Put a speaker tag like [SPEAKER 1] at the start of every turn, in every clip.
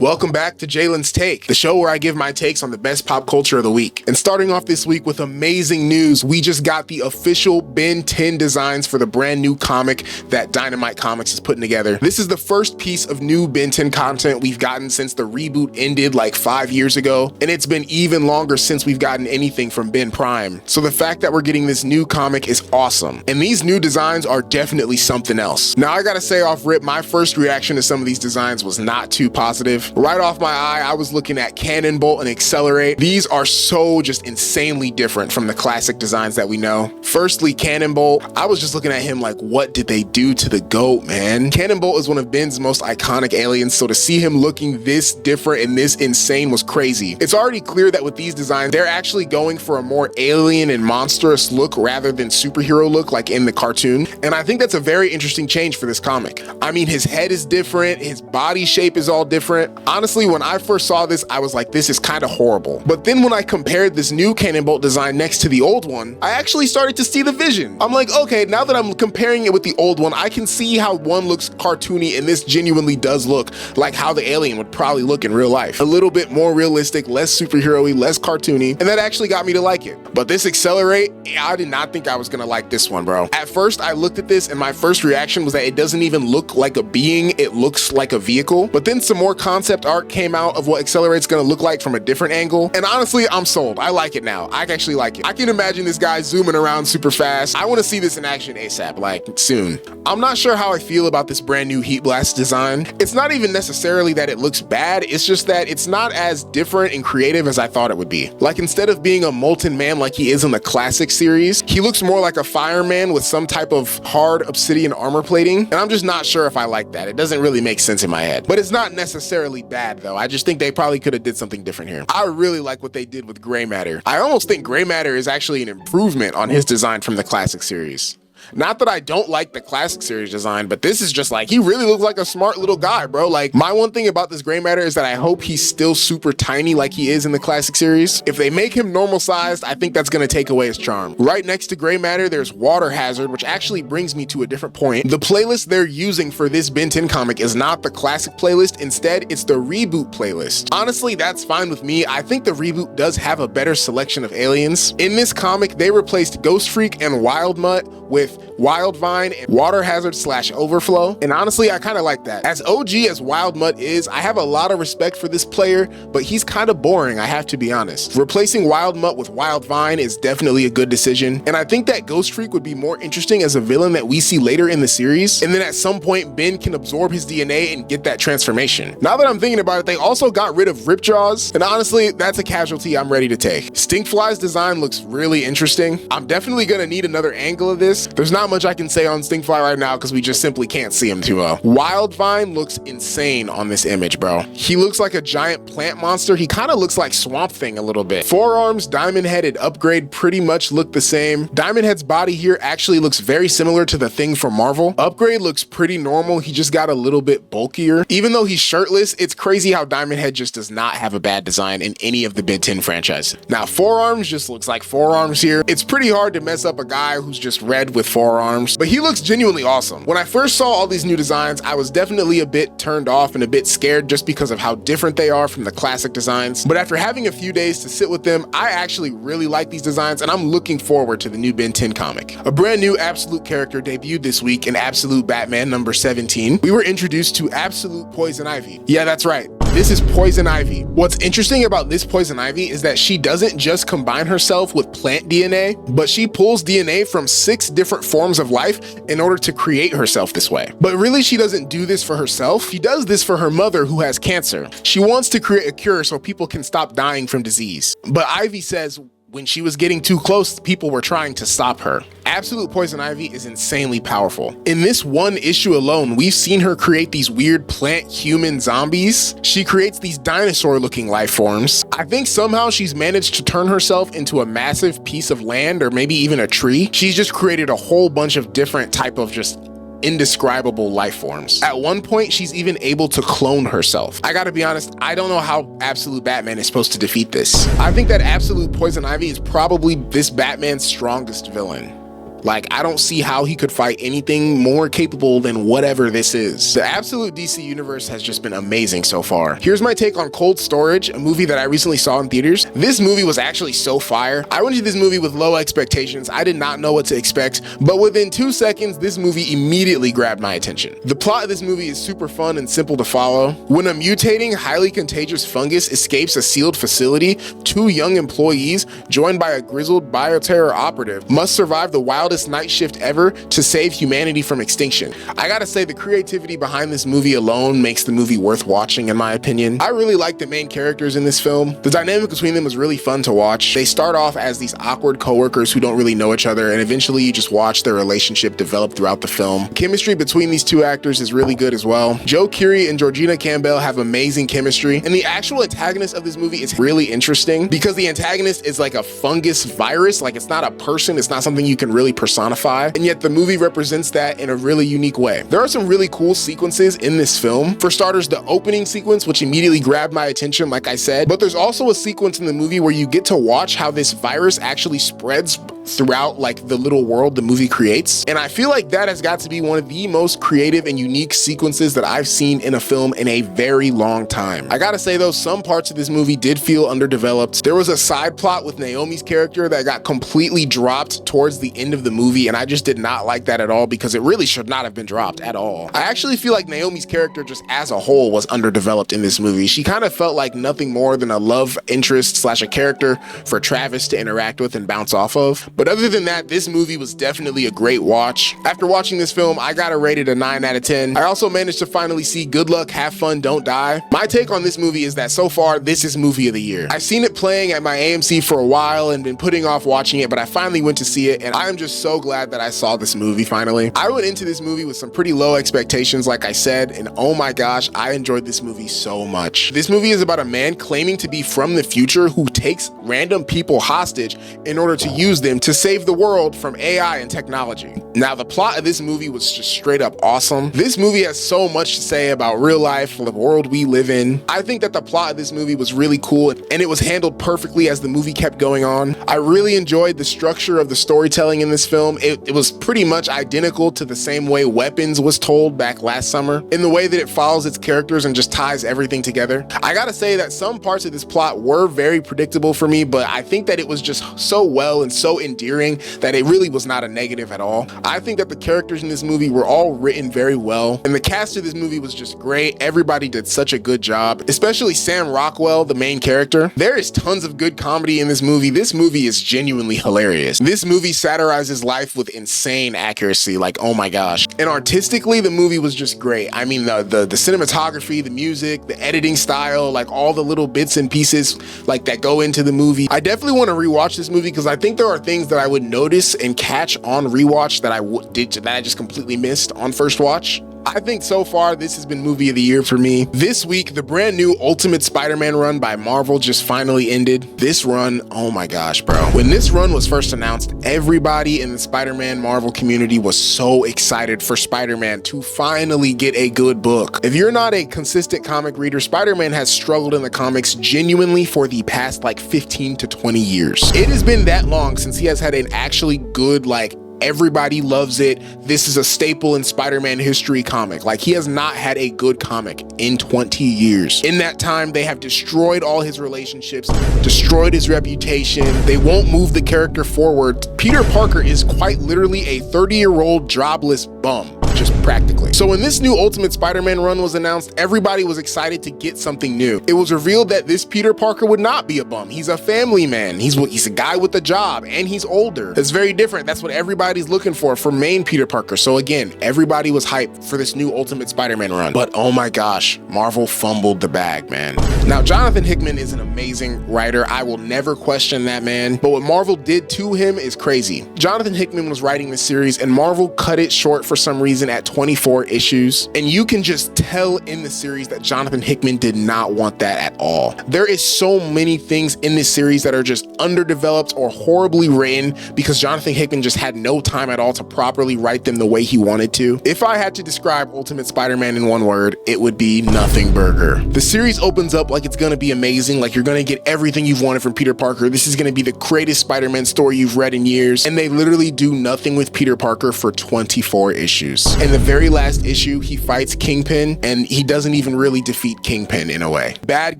[SPEAKER 1] Welcome back to Jalen's Take, the show where I give my takes on the best pop culture of the week. And starting off this week with amazing news, we just got the official Ben 10 designs for the brand new comic that Dynamite Comics is putting together. This is the first piece of new Ben 10 content we've gotten since the reboot ended like 5 years ago, and it's been even longer since we've gotten anything from Ben Prime. So the fact that we're getting this new comic is awesome, and these new designs are definitely something else. Now I gotta say off rip, my first reaction to some of these designs was not too positive. Right off my eye, I was looking at Cannonbolt and Accelerate. These are so just insanely different from the classic designs that we know. Firstly, Cannonbolt, I was just looking at him like, what did they do to the GOAT, man? Cannonbolt is one of Ben's most iconic aliens, so to see him looking this different and this insane was crazy. It's already clear that with these designs, they're actually going for a more alien and monstrous look rather than superhero look like in the cartoon. And I think that's a very interesting change for this comic. I mean, his head is different, his body shape is all different. Honestly, when I first saw this, I was like, this is kind of horrible. But then when I compared this new Cannonbolt design next to the old one, I actually started to see the vision. I'm like, okay, now that I'm comparing it with the old one, I can see how one looks cartoony and this genuinely does look like how the alien would probably look in real life. A little bit more realistic, less superhero-y, less cartoony, and that actually got me to like it. But this Accelerate, I did not think I was gonna like this one, bro. At first, I looked at this and my first reaction was that it doesn't even look like a being, it looks like a vehicle. But then some more concept art came out of what Accelerate's gonna look like from a different angle, and honestly, I'm sold. I like it now. I actually like it. I can imagine this guy zooming around super fast. I want to see this in action ASAP, like soon. I'm not sure how I feel about this brand new Heat Blast design. It's not even necessarily that it looks bad, it's just that it's not as different and creative as I thought it would be. Like, instead of being a molten man like he is in the classic series, he looks more like a fireman with some type of hard obsidian armor plating, and I'm just not sure if I like that. It doesn't really make sense in my head. But it's not necessarily bad though. I just think they probably could have did something different here. I really like what they did with Gray Matter. I almost think Gray Matter is actually an improvement on his design from the classic series. Not that I don't like the classic series design, but this is just like, he really looks like a smart little guy, bro. Like, my one thing about this Gray Matter is that I hope he's still super tiny like he is in the classic series. If they make him normal sized, I think that's gonna take away his charm. Right next to Gray Matter, there's Water Hazard, which actually brings me to a different point. The playlist they're using for this Ben 10 comic is not the classic playlist. Instead, it's the reboot playlist. Honestly, that's fine with me. I think the reboot does have a better selection of aliens. In this comic, they replaced Ghost Freak and Wild Mutt with Wild Vine and Water Hazard / Overflow, and honestly, I kind of like that. As OG as Wild Mutt is, I have a lot of respect for this player, but he's kind of boring, I have to be honest. Replacing Wild Mutt with Wild Vine is definitely a good decision, and I think that Ghost Freak would be more interesting as a villain that we see later in the series, and then at some point, Ben can absorb his DNA and get that transformation. Now that I'm thinking about it, they also got rid of Ripjaws, and honestly, that's a casualty I'm ready to take. Stinkfly's design looks really interesting. I'm definitely gonna need another angle of this. There's not much I can say on Stinkfly right now because we just simply can't see him too well. Wild Vine looks insane on this image, bro. He looks like a giant plant monster. He kind of looks like Swamp Thing a little bit. Forearms, Diamond Head, and Upgrade pretty much look the same. Diamond Head's body here actually looks very similar to the Thing from Marvel. Upgrade looks pretty normal. He just got a little bit bulkier. Even though he's shirtless, it's crazy how Diamond Head just does not have a bad design in any of the Ben 10 franchises. Now, Forearms just looks like forearms here. It's pretty hard to mess up a guy who's just red with forearms, but he looks genuinely awesome. When I first saw all these new designs, I was definitely a bit turned off and a bit scared just because of how different they are from the classic designs. But after having a few days to sit with them, I actually really like these designs and I'm looking forward to the new Ben 10 comic. A brand new Absolute character debuted this week in Absolute Batman number 17. We were introduced to Absolute Poison Ivy. Yeah, that's right. This is Poison Ivy. What's interesting about this Poison Ivy is that she doesn't just combine herself with plant DNA, but she pulls DNA from 6 different forms of life in order to create herself this way. But really, she doesn't do this for herself. She does this for her mother who has cancer. She wants to create a cure so people can stop dying from disease. But Ivy says, when she was getting too close, people were trying to stop her. Absolute Poison Ivy is insanely powerful. In this one issue alone, we've seen her create these weird plant-human zombies. She creates these dinosaur-looking life forms. I think somehow she's managed to turn herself into a massive piece of land or maybe even a tree. She's just created a whole bunch of different type of just indescribable life forms. At one point, she's even able to clone herself. I gotta be honest, I don't know how Absolute Batman is supposed to defeat this. I think that Absolute Poison Ivy is probably this Batman's strongest villain. Like, I don't see how he could fight anything more capable than whatever this is. The absolute DC universe has just been amazing so far. Here's my take on Cold Storage, a movie that I recently saw in theaters. This movie was actually so fire. I went to this movie with low expectations. I did not know what to expect, but within 2 seconds, this movie immediately grabbed my attention. The plot of this movie is super fun and simple to follow. When a mutating, highly contagious fungus escapes a sealed facility, 2 young employees, joined by a grizzled bioterror operative, must survive the wildest night shift ever to save humanity from extinction. I gotta say, the creativity behind this movie alone makes the movie worth watching, in my opinion. I really like the main characters in this film. The dynamic between them was really fun to watch. They start off as these awkward coworkers who don't really know each other, and eventually you just watch their relationship develop throughout the film. Chemistry between these 2 actors is really good as well. Joe Keery and Georgina Campbell have amazing chemistry, and the actual antagonist of this movie is really interesting because the antagonist is like a fungus virus. Like, it's not a person, it's not something you can really personify, and yet the movie represents that in a really unique way. There are some really cool sequences in this film. For starters, the opening sequence, which immediately grabbed my attention, like I said, but there's also a sequence in the movie where you get to watch how this virus actually spreads throughout like the little world the movie creates. And I feel like that has got to be one of the most creative and unique sequences that I've seen in a film in a very long time. I gotta say though, some parts of this movie did feel underdeveloped. There was a side plot with Naomi's character that got completely dropped towards the end of the movie, and I just did not like that at all because it really should not have been dropped at all. I actually feel like Naomi's character just as a whole was underdeveloped in this movie. She kind of felt like nothing more than a love interest slash a character for Travis to interact with and bounce off of. But other than that, this movie was definitely a great watch. After watching this film, I got it rated a 9 out of 10. I also managed to finally see Good Luck, Have Fun, Don't Die. My take on this movie is that so far, this is movie of the year. I've seen it playing at my AMC for a while and been putting off watching it, but I finally went to see it, and I'm just so glad that I saw this movie finally. I went into this movie with some pretty low expectations, like I said, and oh my gosh, I enjoyed this movie so much. This movie is about a man claiming to be from the future who takes random people hostage in order to use them to save the world from AI and technology. Now, the plot of this movie was just straight up awesome. This movie has so much to say about real life, the world we live in. I think that the plot of this movie was really cool, and it was handled perfectly as the movie kept going on. I really enjoyed the structure of the storytelling in this film. It was pretty much identical to the same way Weapons was told back last summer, in the way that it follows its characters and just ties everything together. I gotta say that some parts of this plot were very predictable for me, but I think that it was just so well and so endearing that it really was not a negative at all. I think that the characters in this movie were all written very well, and the cast of this movie was just great. Everybody did such a good job, especially Sam Rockwell, the main character. There is tons of good comedy in this movie. This movie is genuinely hilarious. This movie satirizes life with insane accuracy, like oh my gosh. And artistically, the movie was just great. I mean, the cinematography, the music, the editing style, like all the little bits and pieces like that go into the movie. I definitely want to rewatch this movie because I think there are things that I would notice and catch on rewatch that I just completely missed on first watch. I think so far this has been movie of the year for me. This week, the brand new Ultimate Spider-Man run by Marvel just finally ended. This run, oh my gosh, bro. When this run was first announced, everybody in the Spider-Man Marvel community was so excited for Spider-Man to finally get a good book. If you're not a consistent comic reader, Spider-Man has struggled in the comics genuinely for the past like 15 to 20 years. It has been that long since he has had an actually good, like, everybody loves it, this is a staple in Spider-Man history comic. Like, he has not had a good comic in 20 years. In that time, they have destroyed all his relationships, destroyed his reputation. They won't move the character forward. Peter Parker is quite literally a 30-year-old jobless bum, just practically. So when this new Ultimate Spider-Man run was announced, everybody was excited to get something new. It was revealed that this Peter Parker would not be a bum. He's a family man. He's a guy with a job, and he's older. That's very different. That's what everybody's looking for main Peter Parker. So again, everybody was hyped for this new Ultimate Spider-Man run. But oh my gosh, Marvel fumbled the bag, man. Now, Jonathan Hickman is an amazing writer. I will never question that man. But what Marvel did to him is crazy. Jonathan Hickman was writing this series, and Marvel cut it short for some reason in at 24 issues, and you can just tell in the series that Jonathan Hickman did not want that at all. There is so many things in this series that are just underdeveloped or horribly written because Jonathan Hickman just had no time at all to properly write them the way he wanted to. If I had to describe Ultimate Spider-Man in one word, it would be nothing burger. The series opens up like it's gonna be amazing, like you're gonna get everything you've wanted from Peter Parker. This is gonna be the greatest Spider-Man story you've read in years, and they literally do nothing with Peter Parker for 24 issues. In the very last issue, he fights Kingpin, and he doesn't even really defeat Kingpin in a way. Bad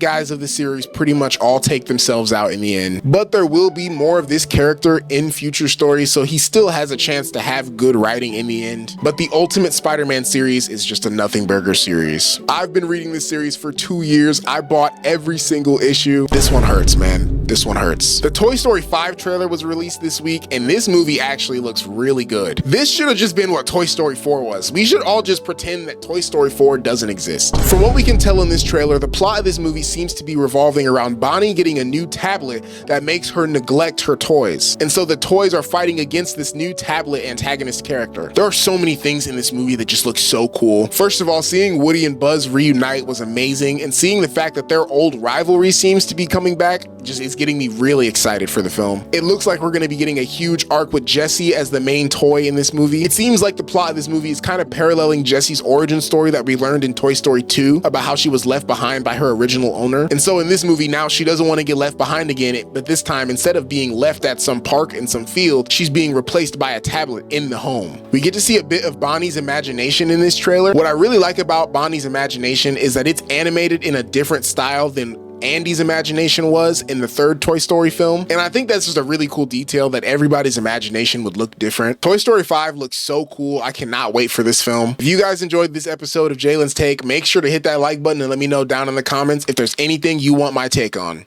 [SPEAKER 1] guys of the series pretty much all take themselves out in the end, but there will be more of this character in future stories, so he still has a chance to have good writing in the end. But the Ultimate Spider-Man series is just a nothing burger series. I've been reading this series for 2 years. I bought every single issue. This one hurts, man. This one hurts. The Toy Story 5 trailer was released this week, and this movie actually looks really good. This should have just been what Toy Story 4 was. We should all just pretend that Toy Story 4 doesn't exist. From what we can tell in this trailer, the plot of this movie seems to be revolving around Bonnie getting a new tablet that makes her neglect her toys. And so the toys are fighting against this new tablet antagonist character. There are so many things in this movie that just look so cool. First of all, seeing Woody and Buzz reunite was amazing, and seeing the fact that their old rivalry seems to be coming back just is getting me really excited for the film. It looks like we're going to be getting a huge arc with Jessie as the main toy in this movie. It seems like the plot of this movie is kind of paralleling Jessie's origin story that we learned in Toy Story 2 about how she was left behind by her original owner. And so in this movie now, she doesn't want to get left behind again, but this time, instead of being left at some park in some field, she's being replaced by a tablet in the home. We get to see a bit of Bonnie's imagination in this trailer. What I really like about Bonnie's imagination is that it's animated in a different style than Andy's imagination was in the third Toy Story film. And I think that's just a really cool detail, that everybody's imagination would look different. Toy Story 5 looks so cool. I cannot wait for this film. If you guys enjoyed this episode of Jalen's Take, make sure to hit that like button and let me know down in the comments if there's anything you want my take on.